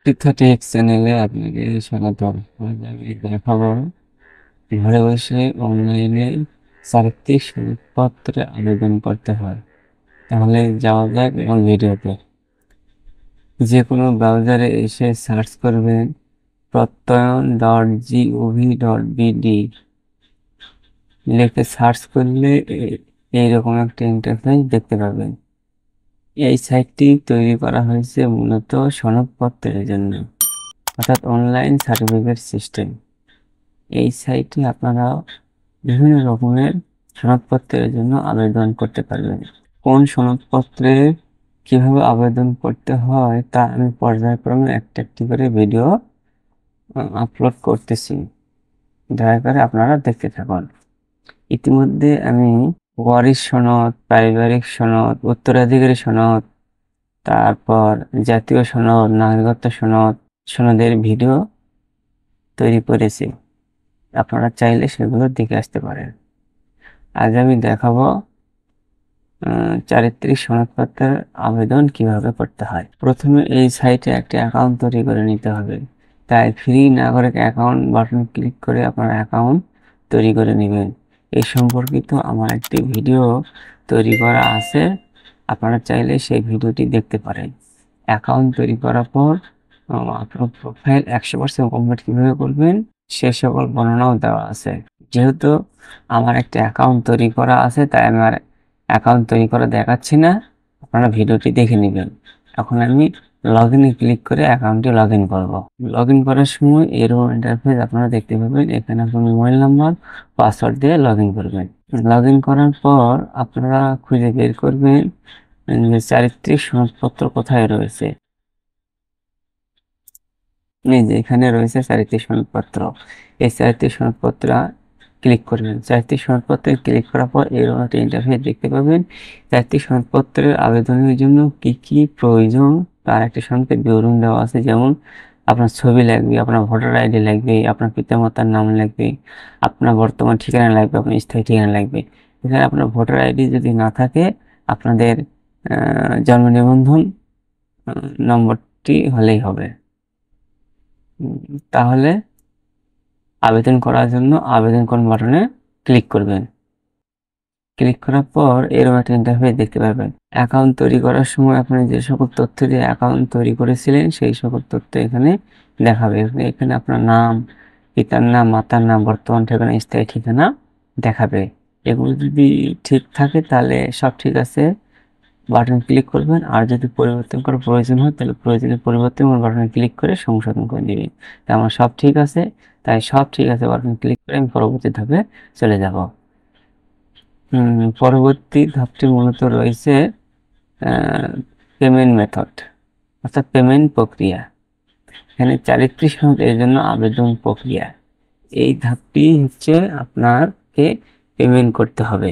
তীর্থটেক চ্যানেলে আপনাকে স্বাগতম। আজ আমি দেখাবো ঘরে বসে অনলাইনে চারিত্রিক সনদপত্রে আবেদন করতে হয়। তাহলে যাওয়া যাক এবং ভিডিওতে। যে কোনো ব্রাউজারে এসে সার্চ করবেন প্রত্যয়ন.gov.bd লিখে সার্চ করলে এইরকম একটা ইন্টারফেস দেখতে পাবেন। এই সাইটটি তৈরি করা হয়েছে মূলত সনদপত্রের জন্য, অর্থাৎ অনলাইন সার্টিফিকেট সিস্টেম। এই সাইটে আপনারা বিভিন্ন রকমের সনদপত্রের জন্য আবেদন করতে পারবেন। কোন সনদপত্রে কিভাবে আবেদন করতে হয় তা আমি পর্যায়ক্রমে একটি করে ভিডিও আপলোড করতেছি, দয়া করে আপনারা দেখতে থাকুন। ইতিমধ্যে আমি ওয়ারিশ সনদ, পারিবারিক সনদ, উত্তরাধিকারী সনদ, তারপর জাতীয় সনদ, নাগরিকত্ব সনদের ভিডিও তৈরি করেছি। আপনারা চাইলে সেগুলো দেখে আসতে পারেন। আজ আমি দেখাবো চারিত্রিক সনদপত্রের আবেদন কিভাবে করতে হয়। প্রথমে এই সাইটে একটি অ্যাকাউন্ট তৈরি করে নিতে হবে। তাই ফ্রি নাগরিক অ্যাকাউন্ট বাটন ক্লিক করে আপনার অ্যাকাউন্ট তৈরি করে নেবেন। এই সম্পর্কিত আমার একটি ভিডিও তৈরি করা আছে, আপনারা চাইলে সেই ভিডিওটি দেখতে পারেন। অ্যাকাউন্ট তৈরি করার পর আপনার প্রোফাইল 100% কমপ্লিট কিভাবে করবেন সে সকল বর্ণনাও দেওয়া আছে। যেহেতু আমার একটা অ্যাকাউন্ট তৈরি করা আছে তাই আমি আর অ্যাকাউন্ট তৈরি করা দেখাচ্ছি না, আপনারা ভিডিওটি দেখে নেবেন। এখন আমি লগ ইনে ক্লিক করে অ্যাকাউন্টে লগ ইন করবো। লগ ইন করার সময় এরকম ইন্টারফেস আপনারা দেখতে পাবেন। এখানে আপনার মোবাইল নাম্বার, পাসওয়ার্ড দিয়ে লগ ইন করবেন। লগ ইন করার পর আপনারা খুঁজে বের করবেন যে চারিত্রিক সনদপত্র কোথায় রয়েছে। এই যে এখানে রয়েছে চারিত্রিক সনদপত্র। এই চারিত্রিক সনদপত্র ক্লিক করবেন। চারিত্রিক সনদপত্রে ক্লিক করার পর এরকম একটা ইন্টারফেস দেখতে পাবেন। চারিত্রিক সনদপত্রের আবেদনের জন্য কি কি প্রয়োজন তার একটা সনদের বিবরণ দেওয়া আছে। যেমন আপনার ছবি লাগবে, আপনার ভোটার আইডি লাগবে, আপনার পিতামাতার নাম লাগবে, আপনার বর্তমান ঠিকানা লাগবে, আপনার স্থায়ী ঠিকানা লাগবে। এখানে আপনার ভোটার আইডি যদি না থাকে আপনাদের জন্ম নিবন্ধন নম্বরটি হলেই হবে। তাহলে আবেদন করার জন্য আবেদন করুন বাটনে ক্লিক করবেন। ক্লিক করার পর এরকম একটা ইন্টারফেস দেখতে পাবেন। অ্যাকাউন্ট তৈরি করার সময় আপনি যে সকল তথ্য দিয়ে অ্যাকাউন্ট তৈরি করেছিলেন সেই সকল তথ্য এখানে দেখাবে। এখানে আপনার নাম, পিতার নাম, মাতার নাম, বর্তমান ঠিকানা, স্থায়ী ঠিকানা দেখাবে। এগুলো যদি ঠিক থাকে তাহলে সব ঠিক আছে, বাটন ক্লিক করবেন। আর যদি পরিবর্তন করার প্রয়োজন হয় তাহলে প্রয়োজনীয় পরিবর্তন বাটনে ক্লিক করে সংশোধন করে নেবেন। তাই আমার সব ঠিক আছে, তাই সব ঠিক আছে বাটন ক্লিক করে আমি পরবর্তী ধাপে চলে যাব। পরবর্তী ধাপটি মূলত রয়েছে পেমেন্ট মেথড, অর্থাৎ পেমেন্ট প্রক্রিয়া। এখানে চারিত্রিক সনদ এর জন্য আবেদন প্রক্রিয়া। এই ধাপটি হচ্ছে আপনাকে পেমেন্ট করতে হবে।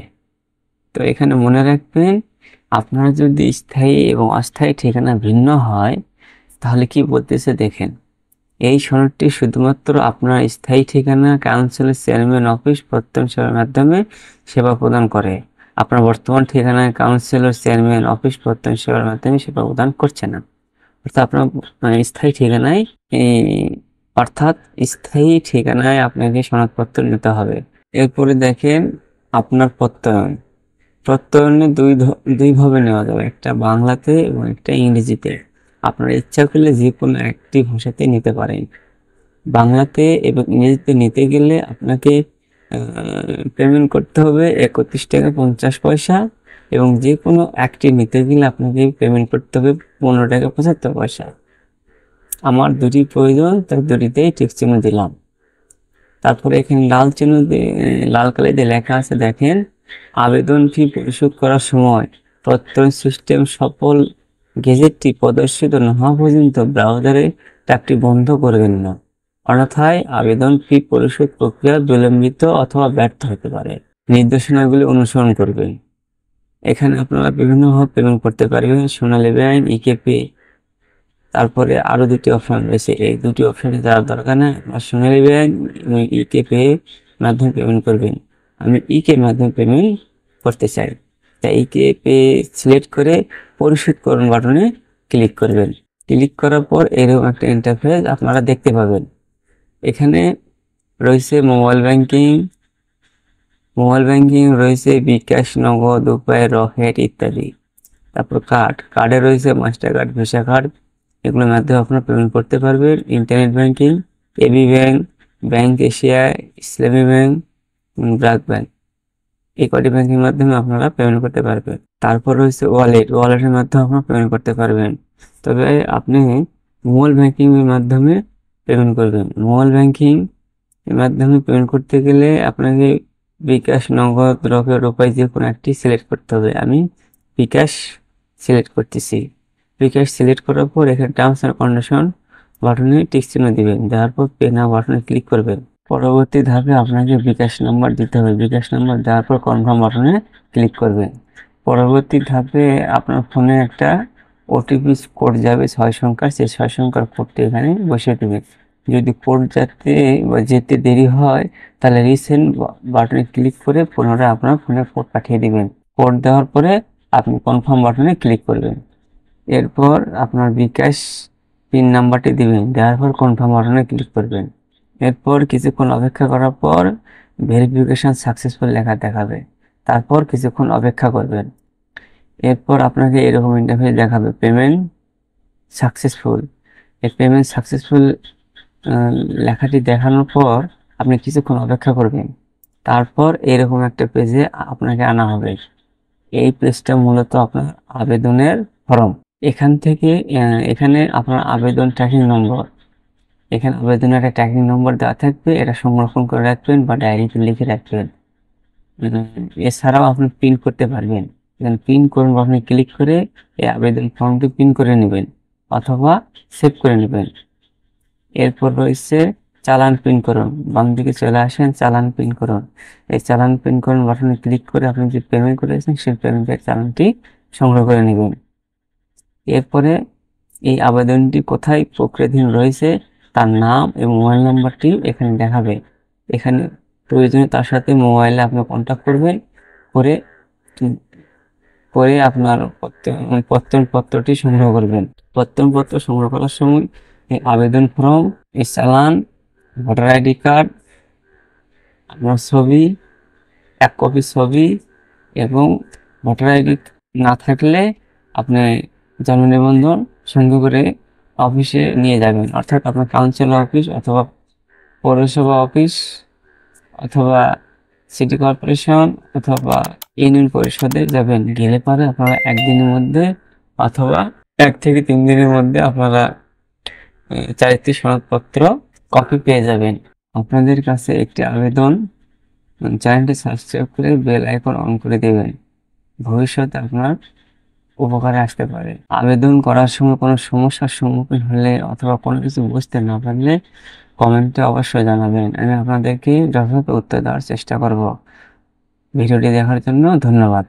তো এখানে মনে রাখবেন, আপনার যদি স্থায়ী এবং অস্থায়ী ঠিকানা ভিন্ন হয় তাহলে কি বলতেছে দেখেন। এই সনদটি শুধুমাত্র আপনার স্থায়ী ঠিকানা কাউন্সিলের চেয়ারম্যান অফিস প্রত্যয়ন সেবার মাধ্যমে সেবা প্রদান করে। আপনার বর্তমান ঠিকানায় কাউন্সিলর চেয়ারম্যান অফিস প্রত্যয়ন সেবার মাধ্যমে সেবা প্রদান করছে না। অর্থাৎ আপনার স্থায়ী ঠিকানায় অর্থাৎ স্থায়ী ঠিকানায় আপনাকে সনদপত্র নিতে হবে। এরপরে দেখেন আপনার প্রত্যয়নে দুইভাবে নেওয়া যাবে, একটা বাংলাতে এবং একটা ইংরেজিতে। আপনার ইচ্ছা করলে যে কোনো একটি ভাষাতে নিতে পারেন। বাংলাতে এবং ইংরেজিতে নিতে গেলে আপনাকে পেমেন্ট করতে হবে 31 টাকা 50 পয়সা, এবং যে কোনো একটি নিতে গেলে আপনাকে পেমেন্ট করতে হবে 15 টাকা 75 পয়সা। আমার দুটি প্রয়োজন তাই দুটিতেই টিক চিহ্ন দিলাম। তারপরে এখানে লাল কালি দিয়ে লেখা আছে দেখেন, আবেদন ফি পরিশোধ করার সময় প্রত্যয়ন সিস্টেম সফল গেজেটটি প্রদর্শিত না হওয়া পর্যন্ত ব্রাউজারে ট্যাবটি বন্ধ করবেন না, অন্যথায় আবেদন ফি পরিশোধ প্রক্রিয়া বিলম্বিত অথবা ব্যর্থ হতে পারে। নির্দেশনাগুলি অনুসরণ করবেন। এখানে আপনারা বিভিন্নভাবে পেমেন্ট করতে পারবেন, সোনালী ব্যাংক, ইকেপে। তারপরে আরো দুটি অপশন রয়েছে, এই দুটি অপশনে যাওয়ার দরকার নেই। সোনালী ব্যাংক এবং ইকেপে মাধ্যমে পেমেন্ট করবেন। আমি ইকে মাধ্যমে পেমেন্ট করতে চাই, তাই ইকেপে সিলেক্ট করে পরিশোধ করুন বাটনে ক্লিক করবেন। ক্লিক করার পর এরকম একটা ইন্টারফেস আপনারা দেখতে পাবেন। এখানে রয়েছে মোবাইল ব্যাংকিং রয়েছে, বিকাশ, নগদ, উপায়, রকেট ইত্যাদি। তারপর কার্ডে রয়েছে মাস্টার কার্ড, ভিসা কার্ড, এগুলোর মাধ্যমে আপনারা পেমেন্ট করতে পারবেন। Internet banking, AB bank, bank Asia, Islami bank, BRAC bank, এই কটি ব্যাংকের মাধ্যমে আপনারা পেমেন্ট করতে পারবেন। তারপর রয়েছে ওয়ালেটের মাধ্যমে আপনারা পেমেন্ট করতে পারবেন। তবে আপনি মোবাইল ব্যাংকিং এর মাধ্যমে পেমেন্ট করবেন। মোবাইল ব্যাংকিং এর মাধ্যমে পেমেন্ট করতে গেলে আপনাকে বিকাশ, নগদ, রকেট, উপায় যে কোনো একটি সিলেক্ট করতে হবে। আমি বিকাশ সিলেক্ট করতেছি। বিকাশ সিলেক্ট করার পর এখানে টার্মস অ্যান্ড কন্ডিশন বাটনে টিক চিহ্ন দিবেন, দেওয়ার পর পে নাও বাটনে ক্লিক করবেন। পরবর্তী ধাপে আপনাকে বিকাশ নাম্বার দিতে হবে। বিকাশ নাম্বার দেওয়ার পর কনফার্ম বাটনে ক্লিক করবেন। পরবর্তী ধাপে আপনার ফোনে একটা ওটিপি কোড যাবে 6 সংখ্যার, সেই 6 সংখ্যার কোডটি এখানে বসিয়ে দেবেন। যদি কোড যেতে দেরি হয় তাহলে রিসেন্ড বাটনে ক্লিক করে পুনরায় আপনার ফোনে কোড পাঠিয়ে দিবেন। কোড দেওয়ার পরে আপনি কনফার্ম বাটনে ক্লিক করবেন। এরপর আপনার বিকাশ পিন নাম্বারটি দিবেন, দেওয়ার পর কনফার্ম বাটনে ক্লিক করবেন। এরপর কিছুক্ষণ অপেক্ষা করার পর ভেরিফিকেশন সাকসেসফুল লেখা দেখাবে। তারপর কিছুক্ষণ অপেক্ষা করবেন। এরপর আপনাকে এরকম ইন্টারফেস দেখাবে, পেমেন্ট সাকসেসফুল। এই পেমেন্ট সাকসেসফুল লেখাটি দেখানোর পর আপনি কিছুক্ষণ অপেক্ষা করবেন। তারপর এরকম একটা পেজে আপনাকে আনা হবে। এই পেজটা মূলত আপনার আবেদনের ফর্ম। এখানে আপনার আবেদন ট্র্যাকিং নম্বর, এখানে আবেদনের একটা ট্র্যাকিং নম্বর দেওয়া থাকবে, এটা সংরক্ষণ করে রাখবেন বা ডায়েরিতে লিখে রাখবেন। এছাড়াও আপনি প্রিন্ট করতে পারবেন। এখানে প্রিন্ট করুন, আপনি ক্লিক করে এই আবেদন ফর্মটি প্রিন্ট করে নেবেন অথবা সেভ করে নেবেন। এরপর রয়েছে চালান প্রিন্ট করুন, বাম দিকে চলে আসেন, চালান প্রিন্ট করুন। এই চালান প্রিন্ট করুন বাটনে ক্লিক করে আপনি যে পেমেন্ট করেছেন সেই পেমেন্টের চালানটি সংগ্রহ করে নেবেন। এরপরে এই আবেদনটি কোথায় প্রক্রিয়াধীন রয়েছে তার নাম এবং মোবাইল নাম্বারটি এখানে দেখাবে। এখানে প্রয়োজনে তার সাথে মোবাইলে আপনি কন্ট্যাক্ট করবেন, করে করে আপনার প্রত্যয়নপত্রটি সংগ্রহ করবেন। প্রত্যয়নপত্র সংগ্রহ করার সময় এই আবেদন ফর্ম, এই চালান, ভোটার আইডি কার্ড, আপনার ছবি, 1 কপি ছবি এবং ভোটার আইডি না থাকলে আপনি জন্ম নিবন্ধন সঙ্গে করে অফিসে নিয়ে যাবেন, অর্থাৎ আপনার কাউন্সিলর অফিস অথবা পৌরসভা অফিস অথবা সিটি কর্পোরেশন অথবা ইউনিয়ন পরিষদে যাবেন। গেলে পরে আপনারা 1 দিনের মধ্যে অথবা 1 থেকে 3 দিনের মধ্যে আপনারা চারিত্রিক সনদপত্র কপি পেয়ে যাবেন। আপনাদের কাছে একটি আবেদন, চ্যানেলটি সাবস্ক্রাইব করে বেল আইকন অন করে দেবেন, ভবিষ্যতে আপনার উপকারে আসতে পারে। আবেদন করার সময় কোনো সমস্যার সম্মুখীন হলে অথবা কোনো কিছু বুঝতে না পারলে কমেন্টে অবশ্যই জানাবেন, আমি আপনাদেরকে যথাযথ উত্তর দেওয়ার চেষ্টা করব। ভিডিওটি দেখার জন্য ধন্যবাদ।